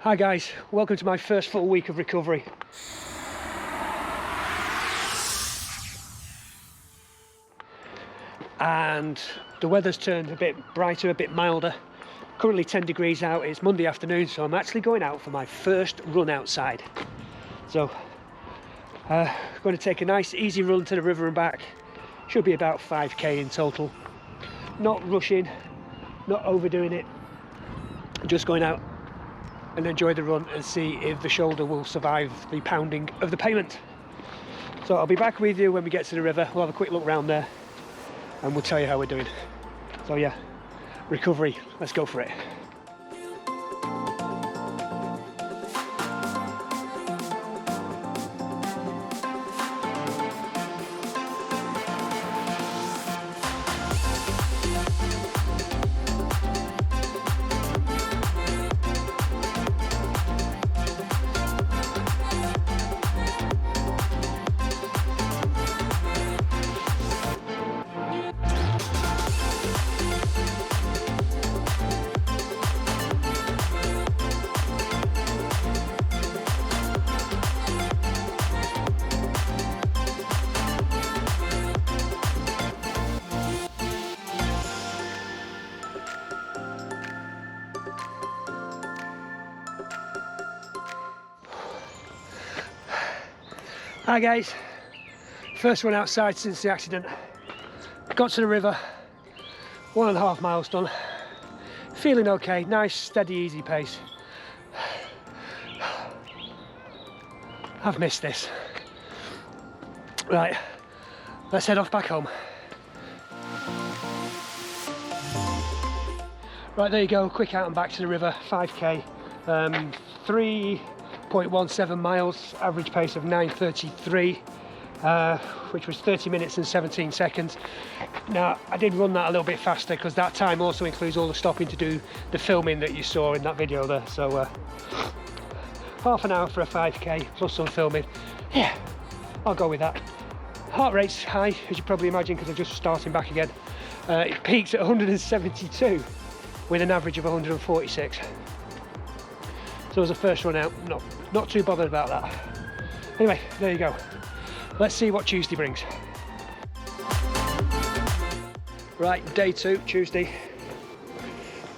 Hi guys, welcome to my first full week of recovery. And the weather's turned a bit brighter, a bit milder. Currently 10 degrees out, it's Monday afternoon, so I'm actually going out for my first run outside. So, going to take a nice easy run to the river and back. Should be about 5k in total. Not rushing, not overdoing it. Just going out and enjoy the run and see if the shoulder will survive the pounding of the pavement. So I'll be back with you when we get to the river. We'll have a quick look round there and we'll tell you how we're doing. So yeah, recovery, let's go for it. Hi guys, first one outside since the accident. Got to the river, 1.5 miles done. Feeling okay, nice, steady, easy pace. I've missed this. Right, let's head off back home. Right, there you go, quick out and back to the river, 5k, 3.17 miles, average pace of 9:33, which was 30 minutes and 17 seconds. Now, I did run that a little bit faster because that time also includes all the stopping to do the filming that you saw in that video there. So, half an hour for a 5k plus some filming. Yeah, I'll go with that. Heart rate's high, as you probably imagine, because I'm just starting back again. It peaks at 172 with an average of 146. So as a first run out, not too bothered about that. Anyway, there you go. Let's see what Tuesday brings. Right, day 2, Tuesday.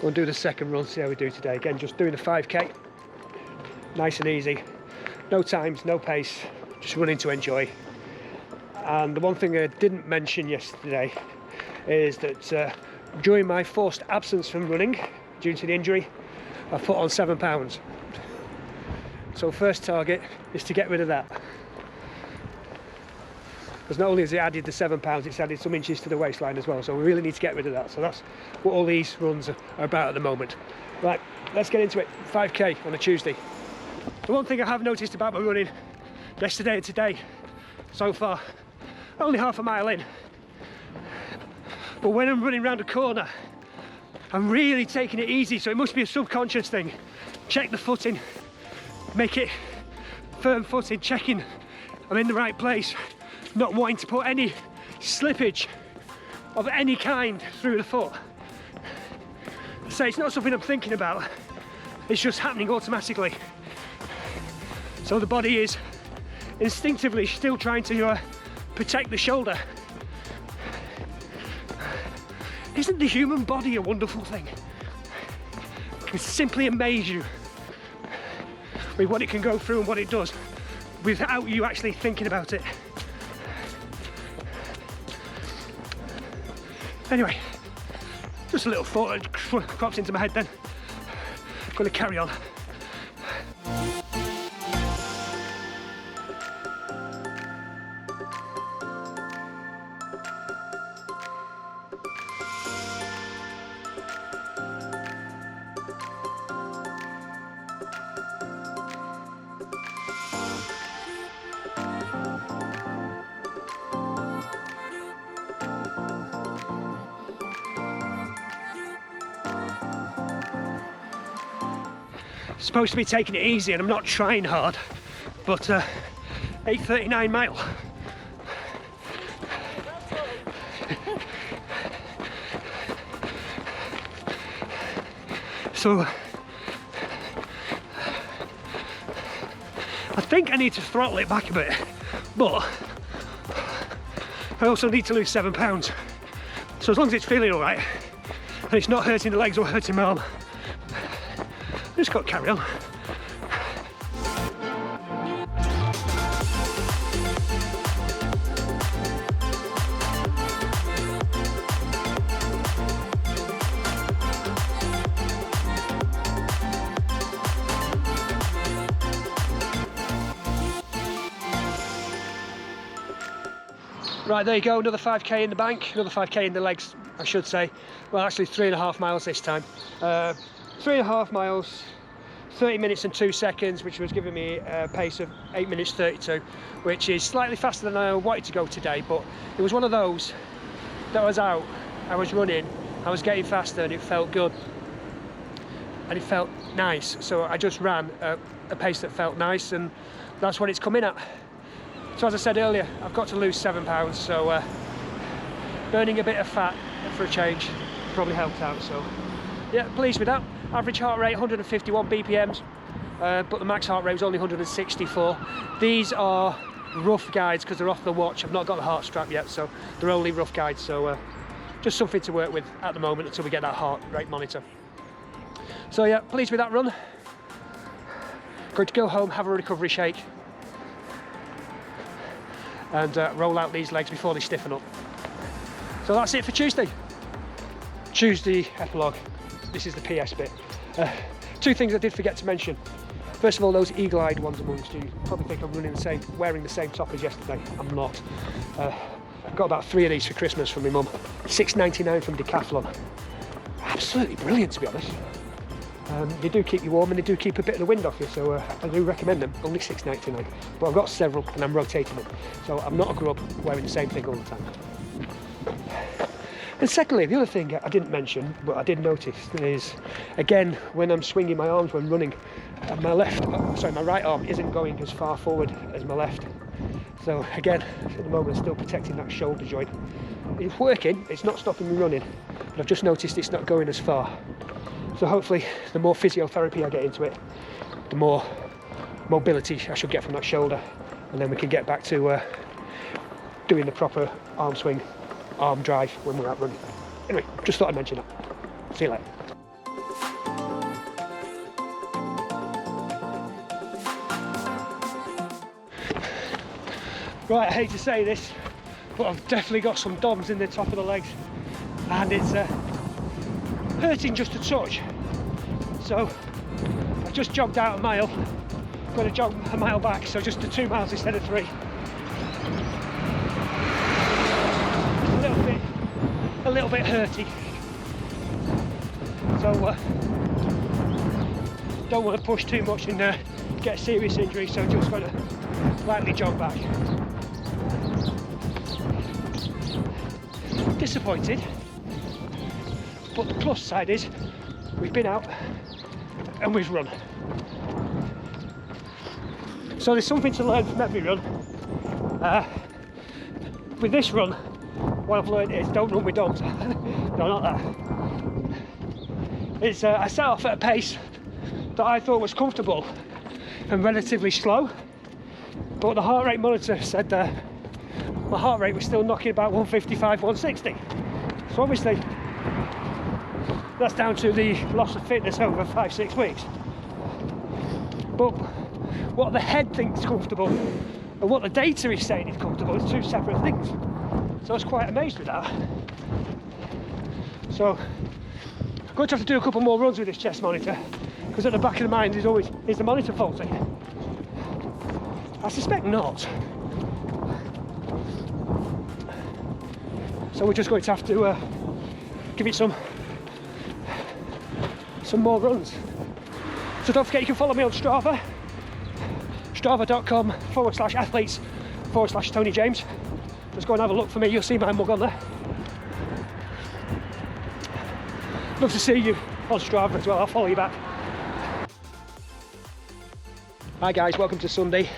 Go and do the second run, see how we do today. Again, just doing the 5k. Nice and easy. No times, no pace, just running to enjoy. And the one thing I didn't mention yesterday is that during my forced absence from running, due to the injury, I've put on 7 pounds. So first target is to get rid of that. Because not only has it added the 7 pounds, it's added some inches to the waistline as well. So we really need to get rid of that. So that's what all these runs are about at the moment. Right, let's get into it. 5k on a Tuesday. The one thing I have noticed about my running yesterday and today so far, only half a mile in, but when I'm running around a corner, I'm really taking it easy. So it must be a subconscious thing. Check the footing, make it firm footing, checking I'm in the right place, not wanting to put any slippage of any kind through the foot. So it's not something I'm thinking about, it's just happening automatically. So the body is instinctively still trying to protect the shoulder. Isn't the human body a wonderful thing? It can simply amaze you with what it can go through and what it does without you actually thinking about it. Anyway, just a little thought that crops into my head then. I'm going to carry on. Supposed to be taking it easy and I'm not trying hard, but 8:39 mile. So I think I need to throttle it back a bit, but I also need to lose 7 pounds. So as long as it's feeling all right and it's not hurting the legs or hurting my arm, I just got to carry on. Right, there you go, another 5k in the bank, another 5k in the legs, I should say. Well, actually 3.5 miles this time. 3.5 miles, 30 minutes and 2 seconds, which was giving me a pace of 8 minutes 32, which is slightly faster than I wanted to go today, but it was one of those that I was out, I was running, I was getting faster and it felt good. And it felt nice, so I just ran at a pace that felt nice, and that's what it's come in at. So as I said earlier, I've got to lose 7 pounds, so burning a bit of fat for a change probably helped out. So yeah, pleased with that. Average heart rate 151 BPMs, but the max heart rate was only 164. These are rough guides because they're off the watch. I've not got the heart strap yet, so they're only rough guides. So just something to work with at the moment until we get that heart rate monitor. So yeah, pleased with that run. Going to go home, have a recovery shake, and roll out these legs before they stiffen up. So that's it for Tuesday. Tuesday epilogue. This is the PS bit. 2 things I did forget to mention. First of all, those eagle-eyed ones amongst you probably think I'm wearing the same top as yesterday. I'm not. Got about 3 of these for Christmas from my mum. £6.99 from Decathlon. Absolutely brilliant, to be honest. They do keep you warm and they do keep a bit of the wind off you, so I do recommend them. Only £6.99, but I've got several and I'm rotating them, so I'm not a grub wearing the same thing all the time. And secondly, the other thing I didn't mention, but I did notice, is again when I'm swinging my arms when running, my right arm isn't going as far forward as my left. So again, at the moment, I'm still protecting that shoulder joint. It's working, it's not stopping me running, but I've just noticed it's not going as far. So hopefully the more physiotherapy I get into it, the more mobility I should get from that shoulder, and then we can get back to doing the proper arm swing, arm drive when we're out running. Anyway, just thought I'd mention that. See you later. Right, I hate to say this, but I've definitely got some DOMs in the top of the legs, and it's hurting just a touch. So I just jogged out a mile, going to jog a mile back, so just the 2 miles instead of 3. A little bit hurty. So don't want to push too much and get a serious injury, so just going to lightly jog back. Disappointed, but the plus side is we've been out and we've run. So there's something to learn from every run. With this run, what I've learned is don't run with DOMs. No, not that. It's I set off at a pace that I thought was comfortable and relatively slow, but the heart rate monitor said my heart rate was still knocking about 155, 160. So obviously that's down to the loss of fitness over 5-6 weeks. But what the head thinks comfortable and what the data is saying is comfortable is 2 separate things. So I was quite amazed with that. So I'm going to have to do a couple more runs with this chest monitor, because at the back of the mind is the monitor faulty? I suspect not. So we're just going to have to give it some more runs. So don't forget you can follow me on Strava, strava.com/athletes/Tony James. Just go and have a look for me, you'll see my mug on there. Love to see you on Strava as well, I'll follow you back. Hi guys, welcome to Sunday,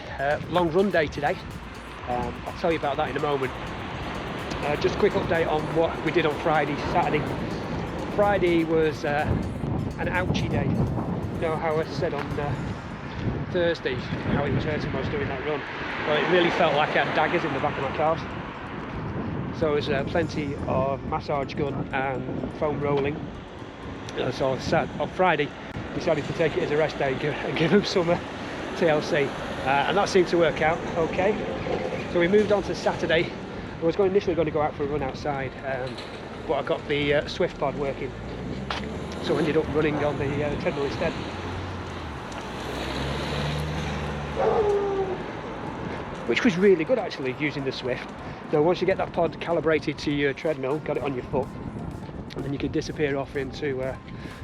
long run day today. I'll tell you about that in a moment. Just a quick update on what we did on Friday, Saturday. Friday was an ouchie day. You know how I said on Thursday how it was hurting when I was doing that run. Well, it really felt like I had daggers in the back of my calves. So it was plenty of massage gun and foam rolling. So on Friday decided to take it as a rest day and give him some TLC, and that seemed to work out okay. So we moved on to Saturday. I was initially going to go out for a run outside, but I got the Swift pod working, so I ended up running on the treadmill instead. Which was really good actually, using the Swift. Now once you get that pod calibrated to your treadmill, got it on your foot, and then you can disappear off into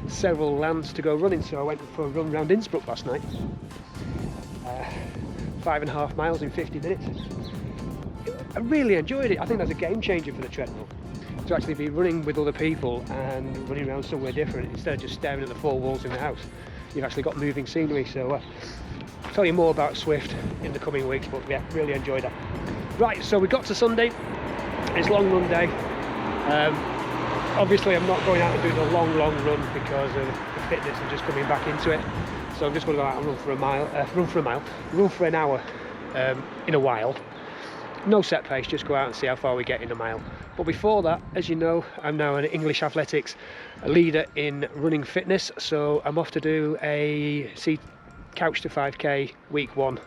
several lands to go running. So I went for a run around Innsbruck last night, 5.5 miles in 50 minutes. I really enjoyed it. I think that's a game changer for the treadmill, to actually be running with other people and running around somewhere different instead of just staring at the four walls in the house. You've actually got moving scenery. So I'll tell you more about Swift in the coming weeks, but yeah, really enjoyed that. Right, so we got to Sunday. It's long run day. Obviously I'm not going out and doing a long run because of the fitness and just coming back into it. So I'm just going to go out and run for an hour in a while. No set pace, just go out and see how far we get in a mile. But before that, as you know, I'm now an English athletics leader in running fitness, so I'm off to do a couch to 5k week 1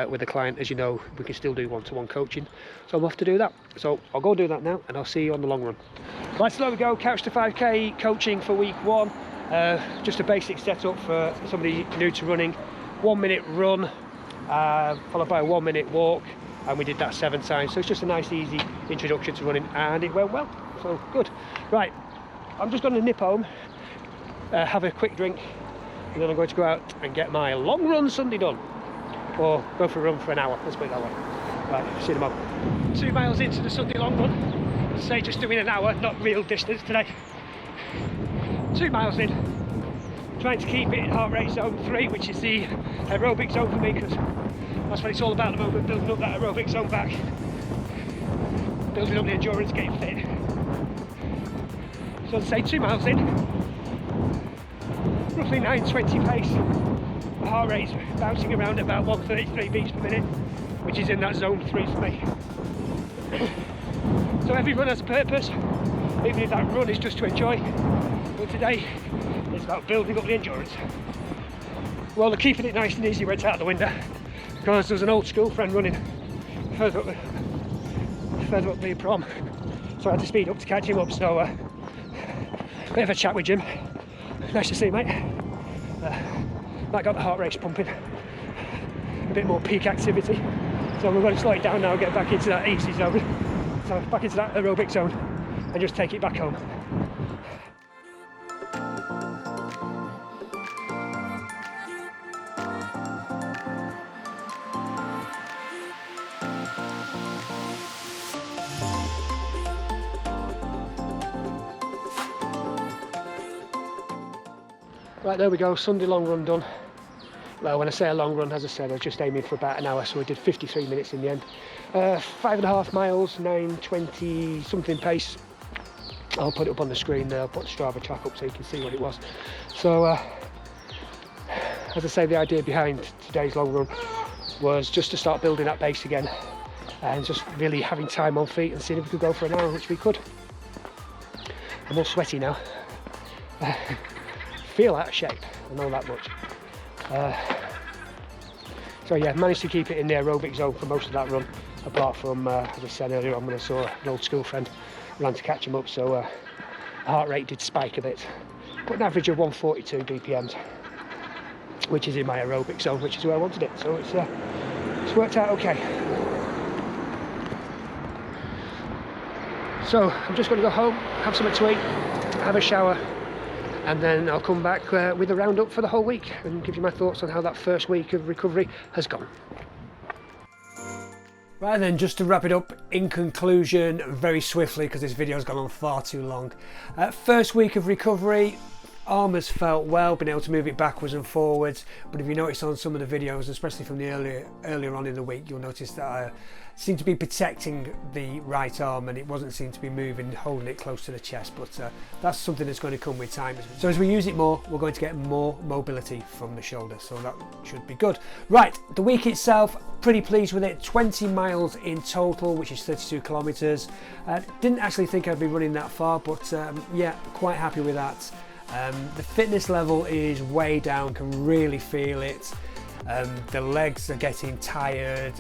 with a client. As you know, we can still do one-to-one coaching, so I'm off to do that. So I'll go do that now and I'll see you on the long run. Right, so there we go, couch to 5k coaching for week 1. Just a basic setup for somebody new to running. 1 minute run followed by a 1 minute walk, and we did that 7 times. So it's just a nice easy introduction to running, and it went well, so good. Right, I'm just going to nip home, have a quick drink, and then I'm going to go out and get my long run Sunday done, or go for a run for an hour, let's put it that way. Right, see you tomorrow. 2 miles into the Sunday long run. As I say, just doing an hour, not real distance today. 2 miles in, trying to keep it in heart rate zone 3, which is the aerobic zone for me, because that's what it's all about at the moment, building up that aerobic zone back, building up the endurance, getting fit. So as I say, 2 miles in, roughly 9:20 pace, the heart rate's bouncing around at about 133 beats per minute, which is in that zone 3 for me. So every run has a purpose, even if that run is just to enjoy. But today it's about building up the endurance. Well, the keeping it nice and easy went out the window, because there was an old school friend running further up the prom, so I had to speed up to catch him up. So bit of a chat with Jim. Nice to see you, mate. That got the heart rate pumping, a bit more peak activity, so we're going to slow it down now and get back into that easy zone, so back into that aerobic zone and just take it back home. Right, there we go, Sunday long run done. Well, when I say a long run, as I said, I was just aiming for about an hour, so we did 53 minutes in the end. 5.5 miles, 9:20 something pace. I'll put it up on the screen there, I'll put the Strava track up so you can see what it was. So, as I say, the idea behind today's long run was just to start building that base again, and just really having time on feet and seeing if we could go for an hour, which we could. I'm all sweaty now. Feel out of shape, I know that much. So yeah, managed to keep it in the aerobic zone for most of that run, apart from, as I said earlier on, when I saw an old school friend, ran to catch him up, so heart rate did spike a bit, but an average of 142 BPMs, which is in my aerobic zone, which is where I wanted it, so it's worked out okay. So I'm just going to go home, have something to eat, have a shower, and then I'll come back with a roundup for the whole week and give you my thoughts on how that first week of recovery has gone. Right then, just to wrap it up, in conclusion, very swiftly, because this video's gone on far too long. First week of recovery, arm has felt well, been able to move it backwards and forwards, but if you notice on some of the videos, especially from the earlier on in the week, you'll notice that I seem to be protecting the right arm and it wasn't seem to be moving, holding it close to the chest, but that's something that's going to come with time. So as we use it more, we're going to get more mobility from the shoulder, so that should be good. Right, the week itself, pretty pleased with it. 20 miles in total, which is 32 kilometers. Didn't actually think I'd be running that far, but yeah, quite happy with that. The fitness level is way down, can really feel it. The legs are getting tired.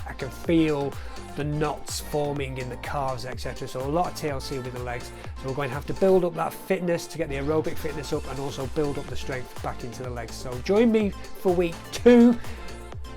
I can feel the knots forming in the calves, etc. So a lot of TLC with the legs. So we're going to have to build up that fitness to get the aerobic fitness up and also build up the strength back into the legs. So join me for week 2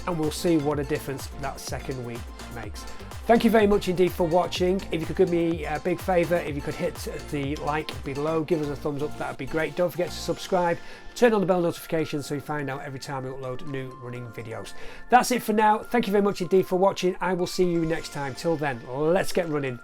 and we'll see what a difference that second week makes. Thank you very much indeed for watching. If you could do me a big favour, if you could hit the like below, give us a thumbs up, that would be great. Don't forget to subscribe, turn on the bell notifications so you find out every time we upload new running videos. That's it for now. Thank you very much indeed for watching. I will see you next time. Till then, let's get running.